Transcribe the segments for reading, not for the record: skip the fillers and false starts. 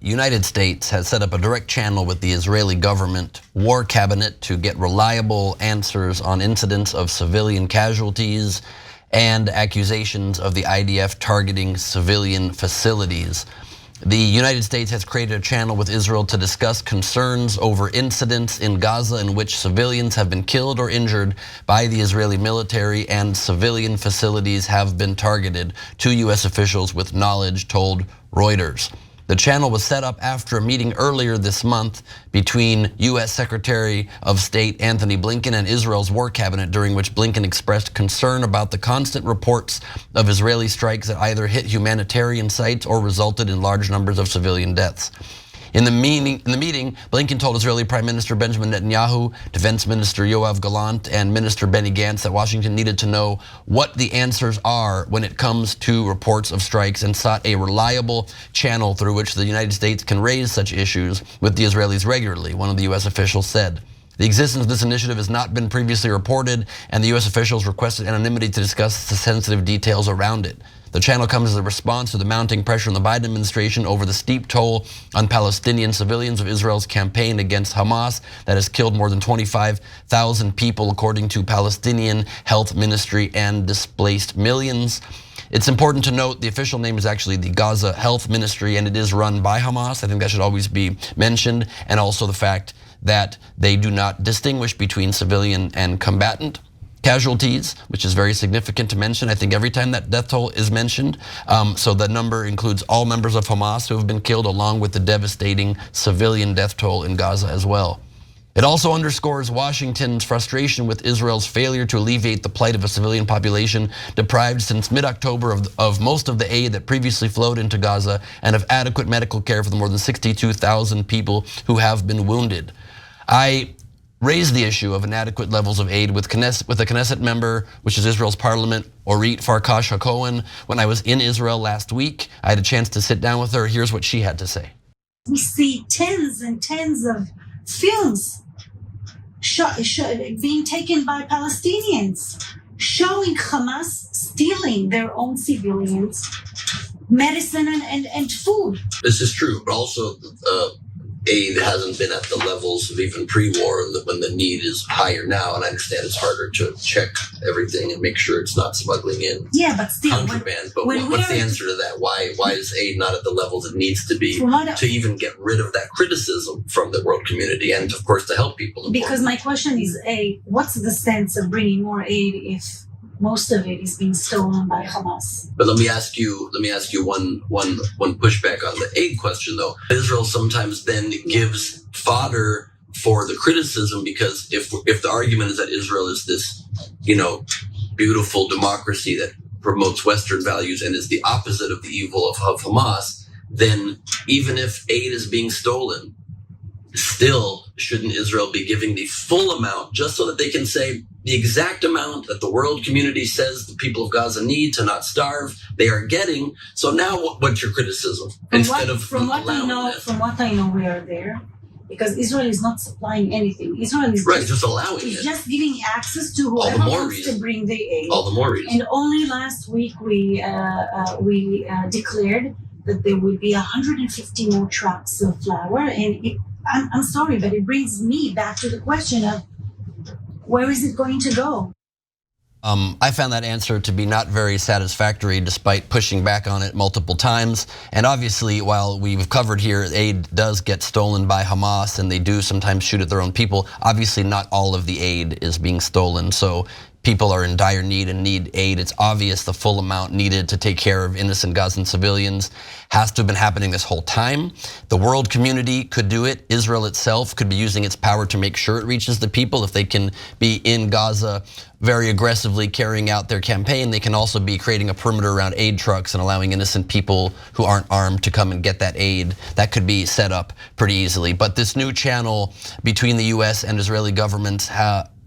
United States has set up a direct channel with the Israeli government war cabinet to get reliable answers on incidents of civilian casualties and accusations of the IDF targeting civilian facilities. The United States has created a channel with Israel to discuss concerns over incidents in Gaza in which civilians have been killed or injured by the Israeli military and civilian facilities have been targeted, two US officials with knowledge told Reuters. The channel was set up after a meeting earlier this month between US Secretary of State Antony Blinken and Israel's war cabinet, during which Blinken expressed concern about the constant reports of Israeli strikes that either hit humanitarian sites or resulted in large numbers of civilian deaths. In the meeting, Blinken told Israeli Prime Minister Benjamin Netanyahu, Defense Minister Yoav Gallant, and Minister Benny Gantz that Washington needed to know what the answers are when it comes to reports of strikes, and sought a reliable channel through which the United States can raise such issues with the Israelis regularly, one of the US officials said. The existence of this initiative has not been previously reported, and the US officials requested anonymity to discuss the sensitive details around it. The channel comes as a response to the mounting pressure on the Biden administration over the steep toll on Palestinian civilians of Israel's campaign against Hamas that has killed more than 25,000 people, according to Palestinian Health Ministry, and displaced millions. It's important to note the official name is actually the Gaza Health Ministry, and it is run by Hamas. I think that should always be mentioned, and also the fact that they do not distinguish between civilian and combatant casualties, which is very significant to mention. I think every time that death toll is mentioned, so the number includes all members of Hamas who have been killed, along with the devastating civilian death toll in Gaza as well. It also underscores Washington's frustration with Israel's failure to alleviate the plight of a civilian population deprived since mid-October of most of the aid that previously flowed into Gaza, and of adequate medical care for the more than 62,000 people who have been wounded. I raised the issue of inadequate levels of aid with a Knesset member, which is Israel's parliament, Orit Farkash HaKohen, when I was in Israel last week. I had a chance to sit down with her. Here's what she had to say. We see tens and tens of films being taken by Palestinians, showing Hamas stealing their own civilians medicine and food. This is true, but also aid hasn't been at the levels of even pre-war when the need is higher now, and I understand it's harder to check everything and make sure it's not smuggling in but still, contraband. But what's the answer to that? Why is aid not at the levels it needs to be to even get rid of that criticism from the world community, and of course to help people? Because my question is, what's the sense of bringing more aid if most of it is being stolen by Hamas? But let me ask you one pushback on the aid question, though. Israel sometimes then gives fodder for the criticism, because if the argument is that Israel is this, beautiful democracy that promotes Western values and is the opposite of the evil of Hamas, then even if aid is being stolen, still shouldn't Israel be giving the full amount, just so that they can say the exact amount that the world community says the people of Gaza need to not starve, they are getting? So now what's your criticism? From what I know, we are there because Israel is not supplying anything. Israel is just allowing it. Just giving access to whoever wants to bring the aid. All the more reason. And only last week we declared that there will be 150 more trucks of flour, and I'm sorry, but it brings me back to the question of where is it going to go? I found that answer to be not very satisfactory, despite pushing back on it multiple times. And obviously, while we've covered here, aid does get stolen by Hamas, and they do sometimes shoot at their own people. Obviously, not all of the aid is being stolen. So people are in dire need and need aid. It's obvious the full amount needed to take care of innocent Gazan civilians has to have been happening this whole time. The world community could do it. Israel itself could be using its power to make sure it reaches the people. If they can be in Gaza very aggressively carrying out their campaign, they can also be creating a perimeter around aid trucks and allowing innocent people who aren't armed to come and get that aid. That could be set up pretty easily. But this new channel between the US and Israeli governments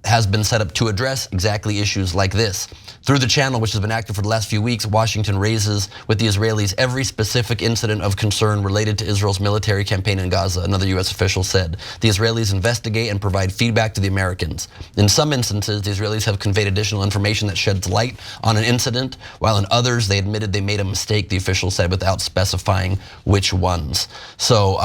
has been set up to address exactly issues like this. Through the channel, which has been active for the last few weeks, Washington raises with the Israelis every specific incident of concern related to Israel's military campaign in Gaza, another US official said. The Israelis investigate and provide feedback to the Americans. In some instances, the Israelis have conveyed additional information that sheds light on an incident, while in others, they admitted they made a mistake, the official said, without specifying which ones. So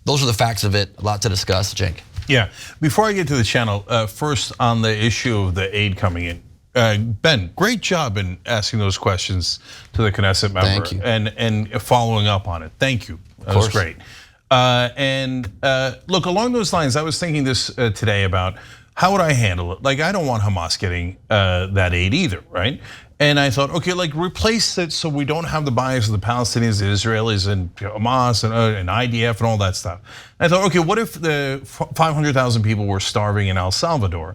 those are the facts of it. A lot to discuss, Jake. Yeah, before I get to the channel, first on the issue of the aid coming in. Ben, great job in asking those questions to the Knesset member. Thank you. And following up on it. Thank you. That was great. Look, along those lines, I was thinking this today about how would I handle it? Like, I don't want Hamas getting that aid either, right? And I thought, okay, like replace it so we don't have the bias of the Palestinians, the Israelis, and Hamas and IDF and all that stuff. And I thought, okay, what if the 500,000 people were starving in El Salvador?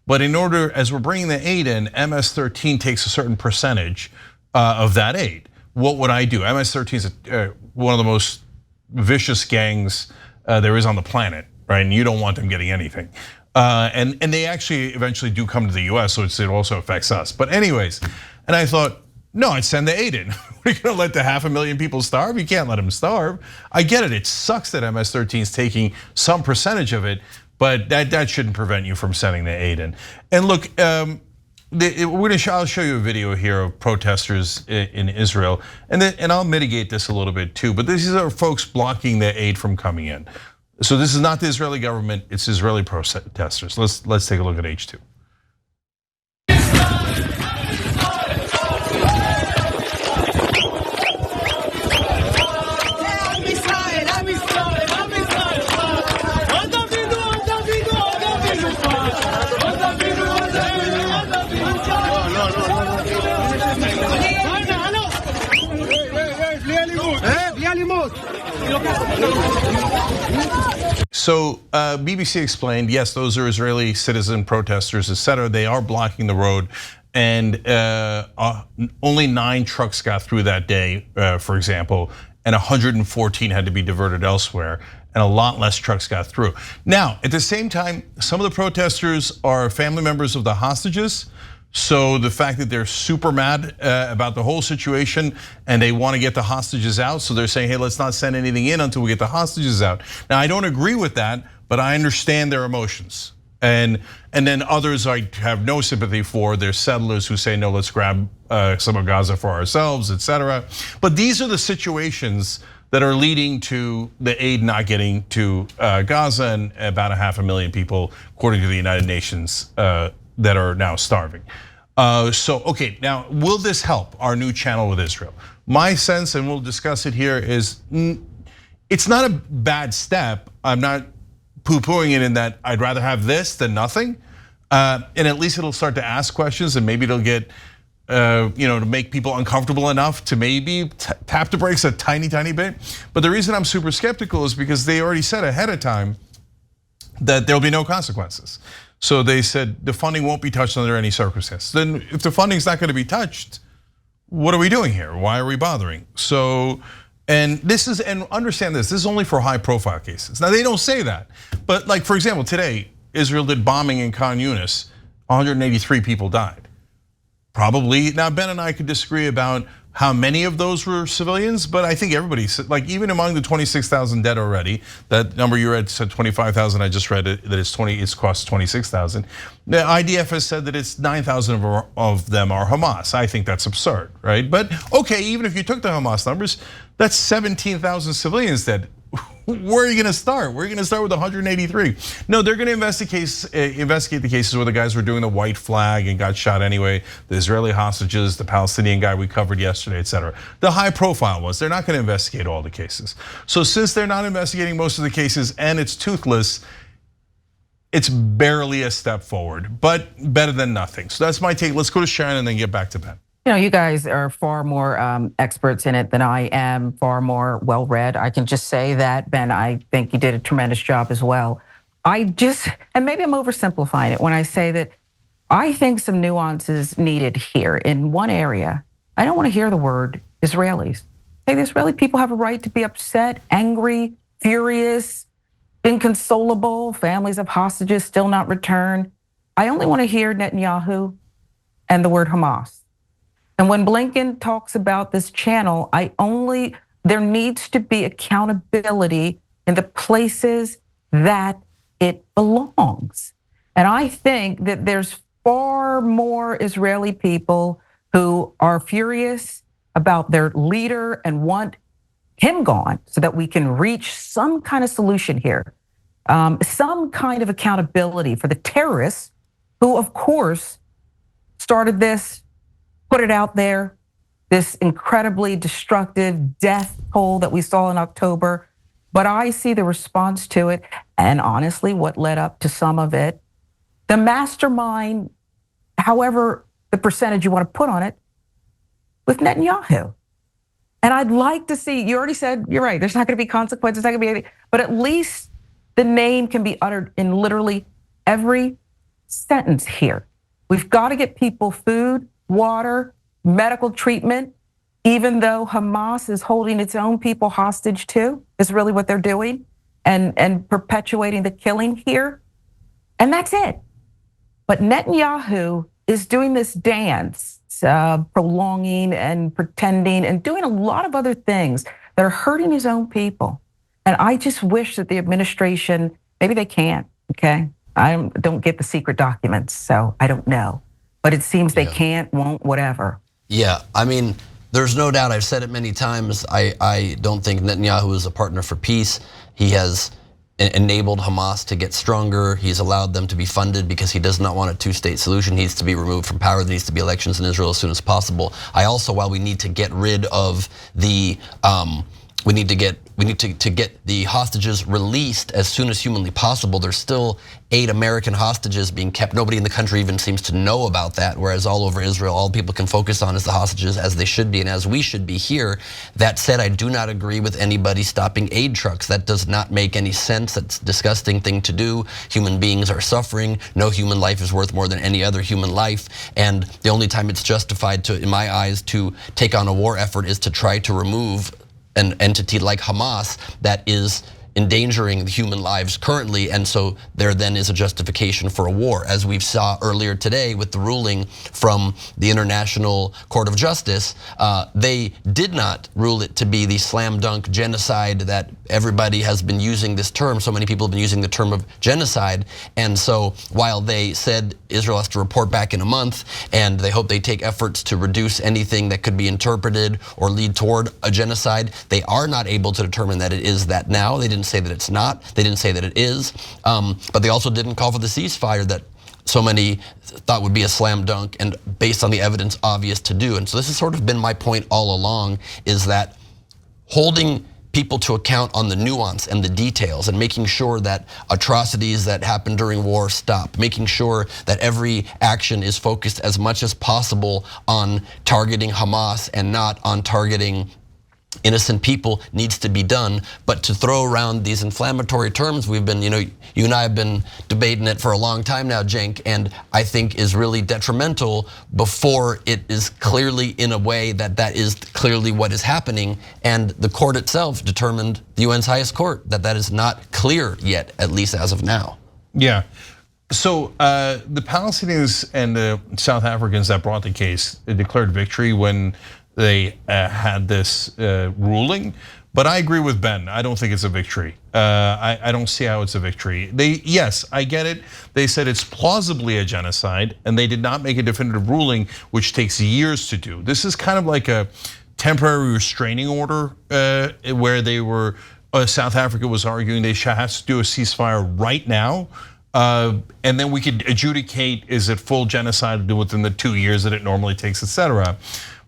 But in order, as we're bringing the aid in, MS-13 takes a certain percentage of that aid. What would I do? MS-13 is one of the most vicious gangs there is on the planet, right? And you don't want them getting anything. And they actually eventually do come to the US, so it also affects us. But anyways, and I thought, no, I'd send the aid in. We're gonna let the 500,000 people starve? You can't let them starve. I get it, it sucks that MS-13 is taking some percentage of it, but that shouldn't prevent you from sending the aid in. And look, I'll show you a video here of protesters in Israel, and I'll mitigate this a little bit too, but these are folks blocking the aid from coming in. So this is not the Israeli government, it's Israeli protesters. Let's take a look at H2. So BBC explained, yes, those are Israeli citizen protesters, etc. They are blocking the road, and only 9 trucks got through that day, for example, and 114 had to be diverted elsewhere, and a lot less trucks got through. Now, at the same time, some of the protesters are family members of the hostages. So the fact that they're super mad about the whole situation and they want to get the hostages out, so they're saying, hey, let's not send anything in until we get the hostages out. Now, I don't agree with that, but I understand their emotions. And then others I have no sympathy for. There's settlers who say, no, let's grab some of Gaza for ourselves, etc. But these are the situations that are leading to the aid not getting to Gaza, and about 500,000 people, according to the United Nations, that are now starving. So, okay, now will this help our new channel with Israel? My sense, and we'll discuss it here, is it's not a bad step. I'm not poo-pooing it in that I'd rather have this than nothing. And at least it'll start to ask questions, and maybe it'll get, to make people uncomfortable enough to maybe tap the brakes a tiny, tiny bit. But the reason I'm super skeptical is because they already said ahead of time that there'll be no consequences. So they said the funding won't be touched under any circumstance. Then if the funding's not gonna be touched, what are we doing here? Why are we bothering? So, and understand this is only for high profile cases. Now they don't say that, but like for example, today, Israel did bombing in Khan Yunis, 183 people died. Probably, now Ben and I could disagree about how many of those were civilians, but I think everybody, like even among the 26,000 dead already, that number you read said 25,000, I just read it, that it's cost 26,000. The IDF has said that it's 9,000 of them are Hamas. I think that's absurd, right? But okay, even if you took the Hamas numbers, that's 17,000 civilians dead. Where are you gonna start? We're gonna start with 183. No, they're gonna investigate the cases where the guys were doing the white flag and got shot anyway, the Israeli hostages, the Palestinian guy we covered yesterday, etc. The high profile ones, they're not gonna investigate all the cases. So since they're not investigating most of the cases and it's toothless, it's barely a step forward, but better than nothing. So that's my take. Let's go to Sharon and then get back to Ben. You guys are far more experts in it than I am, far more well-read. I can just say that, Ben, I think you did a tremendous job as well. And maybe I'm oversimplifying it when I say that I think some nuances needed here in one area. I don't want to hear the word Israelis. Hey, the Israeli people have a right to be upset, angry, furious, inconsolable, families of hostages still not returned. I only want to hear Netanyahu and the word Hamas. And when Blinken talks about this channel, there needs to be accountability in the places that it belongs. And I think that there's far more Israeli people who are furious about their leader and want him gone so that we can reach some kind of solution here. Some kind of accountability for the terrorists who, of course, started this, put it out there, this incredibly destructive death toll that we saw in October. But I see the response to it, and honestly, what led up to some of it, the mastermind, however the percentage you want to put on it, with Netanyahu. And I'd like to see, you already said, you're right, there's not going to be consequences, not going to be anything, but at least the name can be uttered in literally every sentence here. We've got to get people food, water, medical treatment, even though Hamas is holding its own people hostage too, is really what they're doing, and perpetuating the killing here. And that's it. But Netanyahu is doing this dance, prolonging and pretending and doing a lot of other things that are hurting his own people. And I just wish that the administration, maybe they can't, okay? I don't get the secret documents, so I don't know. But it seems they can't, won't, whatever. Yeah, I mean, there's no doubt, I've said it many times, I don't think Netanyahu is a partner for peace. He has enabled Hamas to get stronger. He's allowed them to be funded because he does not want a two-state solution. He needs to be removed from power. There needs to be elections in Israel as soon as possible. I also, while we need to get rid of the, we need to get the hostages released as soon as humanly possible. There's still 8 American hostages being kept. Nobody in the country even seems to know about that, whereas all over Israel, all people can focus on is the hostages, as they should be and as we should be here. That said, I do not agree with anybody stopping aid trucks. That does not make any sense. That's a disgusting thing to do. Human beings are suffering. No human life is worth more than any other human life. And the only time it's justified to, in my eyes, to take on a war effort is to try to remove an entity like Hamas that is endangering the human lives currently, and so there then is a justification for a war. As we saw earlier today with the ruling from the International Court of Justice, they did not rule it to be the slam dunk genocide that everybody has been using this term. So many people have been using the term of genocide, and so while they said Israel has to report back in a month, and they hope they take efforts to reduce anything that could be interpreted or lead toward a genocide, they are not able to determine that it is that now. They didn't say that it's not. They didn't say that it is. But they also didn't call for the ceasefire that so many thought would be a slam dunk and based on the evidence obvious to do. And so this has sort of been my point all along, is that holding people to account on the nuance and the details and making sure that atrocities that happen during war stop, making sure that every action is focused as much as possible on targeting Hamas and not on targeting innocent people needs to be done. But to throw around these inflammatory terms, we've been, you and I have been debating it for a long time now, Cenk, and I think is really detrimental before it is clearly in a way that is clearly what is happening. And the court itself determined, the UN's highest court, that is not clear yet, at least as of now. Yeah. So the Palestinians and the South Africans that brought the case declared victory when they had this ruling, but I agree with Ben. I don't think it's a victory. I don't see how it's a victory. Yes, I get it. They said it's plausibly a genocide, and they did not make a definitive ruling, which takes years to do. This is kind of like a temporary restraining order where they were. South Africa was arguing they has to do a ceasefire right now. And then we could adjudicate, is it full genocide within the 2 years that it normally takes, et cetera.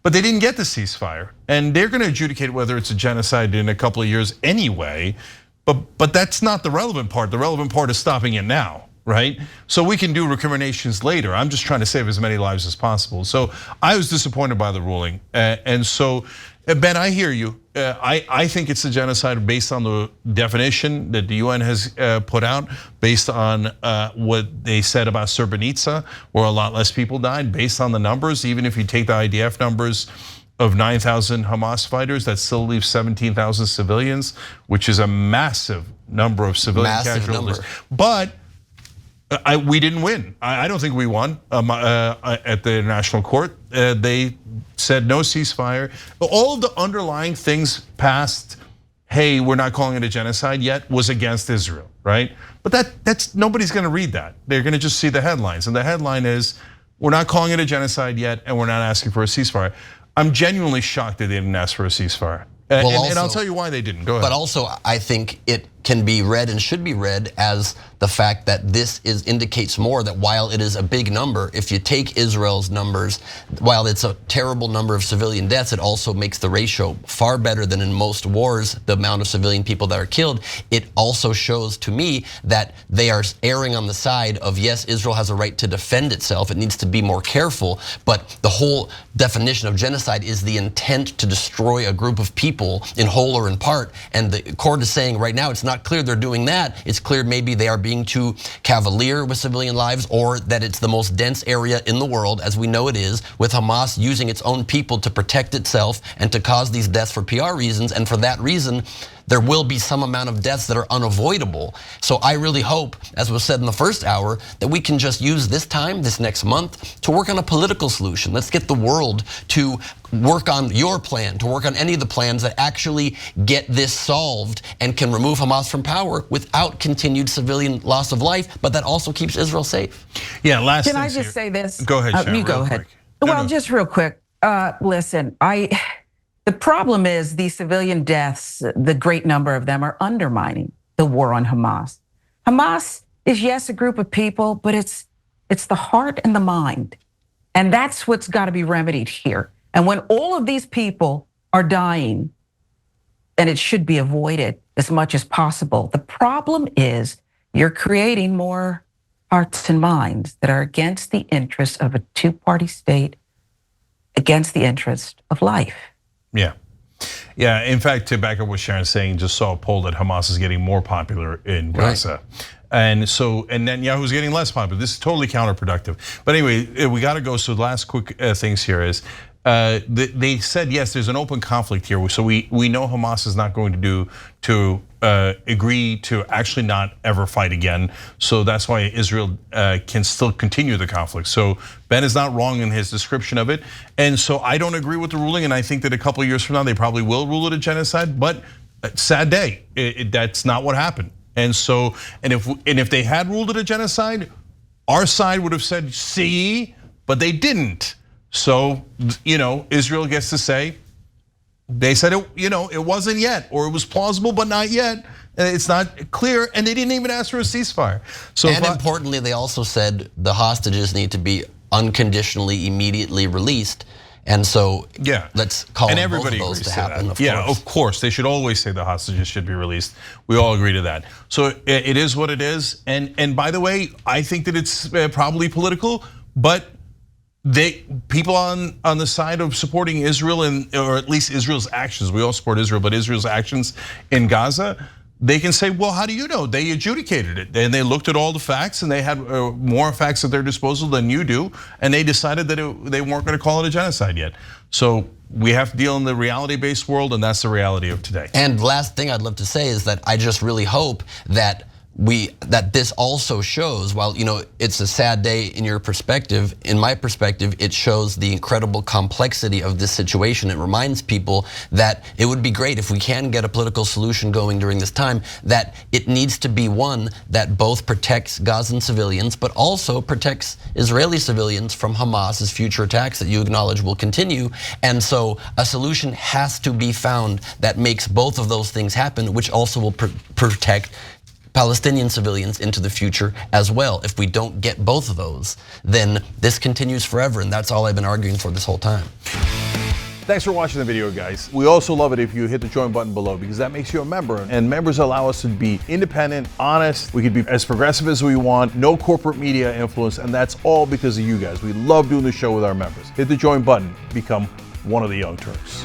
But they didn't get the ceasefire, and they're going to adjudicate whether it's a genocide in a couple of years anyway. But that's not the relevant part. The relevant part is stopping it now, right? So we can do recriminations later. I'm just trying to save as many lives as possible. So I was disappointed by the ruling, and so Ben, I hear you. I think it's a genocide based on the definition that the UN has put out, based on what they said about Srebrenica, where a lot less people died, based on the numbers. Even if you take the IDF numbers of 9,000 Hamas fighters, that still leaves 17,000 civilians, which is a massive number of civilian casualties. But We didn't win. I don't think we won at the international court. They said no ceasefire. All of the underlying things past, hey, we're not calling it a genocide yet, was against Israel, right? But that's nobody's going to read that. They're going to just see the headlines, and the headline is, we're not calling it a genocide yet, and we're not asking for a ceasefire. I'm genuinely shocked that they didn't ask for a ceasefire. And I'll tell you why they didn't. Go ahead. But also, I think it can be read and should be read as the fact that this indicates more that while it is a big number, if you take Israel's numbers, while it's a terrible number of civilian deaths, it also makes the ratio far better than in most wars, the amount of civilian people that are killed. It also shows to me that they are erring on the side of, yes, Israel has a right to defend itself. It needs to be more careful, but the whole definition of genocide is the intent to destroy a group of people in whole or in part. And the court is saying right now it's not clear they're doing that. It's clear maybe they are being too cavalier with civilian lives, or that it's the most dense area in the world, as we know it is, with Hamas using its own people to protect itself and to cause these deaths for PR reasons. And for that reason, there will be some amount of deaths that are unavoidable. So I really hope, as was said in the first hour, that we can just use this time, this next month, to work on a political solution. Let's get the world to work on your plan, to work on any of the plans that actually get this solved and can remove Hamas from power without continued civilian loss of life, but that also keeps Israel safe. Yeah, last Can thing I just say this? Go ahead, Sharon, you go real ahead. quick. No, Well, no. just real quick. Listen, the problem is these civilian deaths, the great number of them, are undermining the war on Hamas. Hamas is, yes, a group of people, but it's the heart and the mind. And that's what's got to be remedied here. And when all of these people are dying, and it should be avoided as much as possible, the problem is you're creating more hearts and minds that are against the interests of a two-party state, against the interest of life. Yeah. Yeah, in fact, to back up what Sharon's saying, just saw a poll that Hamas is getting more popular in Gaza. And Netanyahu's getting less popular. This is totally counterproductive. But anyway, we got to go. So the last quick things here is, they said, yes, there's an open conflict here. So we know Hamas is not going to agree to actually not ever fight again. So that's why Israel can still continue the conflict. So Ben is not wrong in his description of it. And so I don't agree with the ruling. And I think that a couple of years from now, they probably will rule it a genocide. But sad day, that's not what happened. And so, and if they had ruled it a genocide, our side would have said, see, but they didn't. So, Israel gets to say, they said it wasn't yet, or it was plausible but not yet. It's not clear, and they didn't even ask for a ceasefire. So, and importantly, they also said the hostages need to be unconditionally, immediately released. And so, yeah, let's call and on everybody both of those agrees to happen. That. Of course, they should always say the hostages should be released. We all agree to that. So it is what it is. And by the way, I think that it's probably political, but people on the side of supporting Israel, or at least Israel's actions, we all support Israel, but Israel's actions in Gaza, they can say, well, how do you know? They adjudicated it, and they looked at all the facts, and they had more facts at their disposal than you do, and they decided that they weren't going to call it a genocide yet. So we have to deal in the reality-based world, and that's the reality of today. And last thing I'd love to say is that I just really hope that this also shows, while it's a sad day in your perspective, in my perspective, it shows the incredible complexity of this situation. It reminds people that it would be great if we can get a political solution going during this time, that it needs to be one that both protects Gazan civilians, but also protects Israeli civilians from Hamas's future attacks that you acknowledge will continue. And so a solution has to be found that makes both of those things happen, which also will protect Palestinian civilians into the future as well. If we don't get both of those, then this continues forever, and that's all I've been arguing for this whole time. Thanks for watching the video, guys. We also love it if you hit the join button below, because that makes you a member, and members allow us to be independent, honest. We can be as progressive as we want, no corporate media influence, and that's all because of you guys. We love doing the show with our members. Hit the join button, become one of the Young Turks.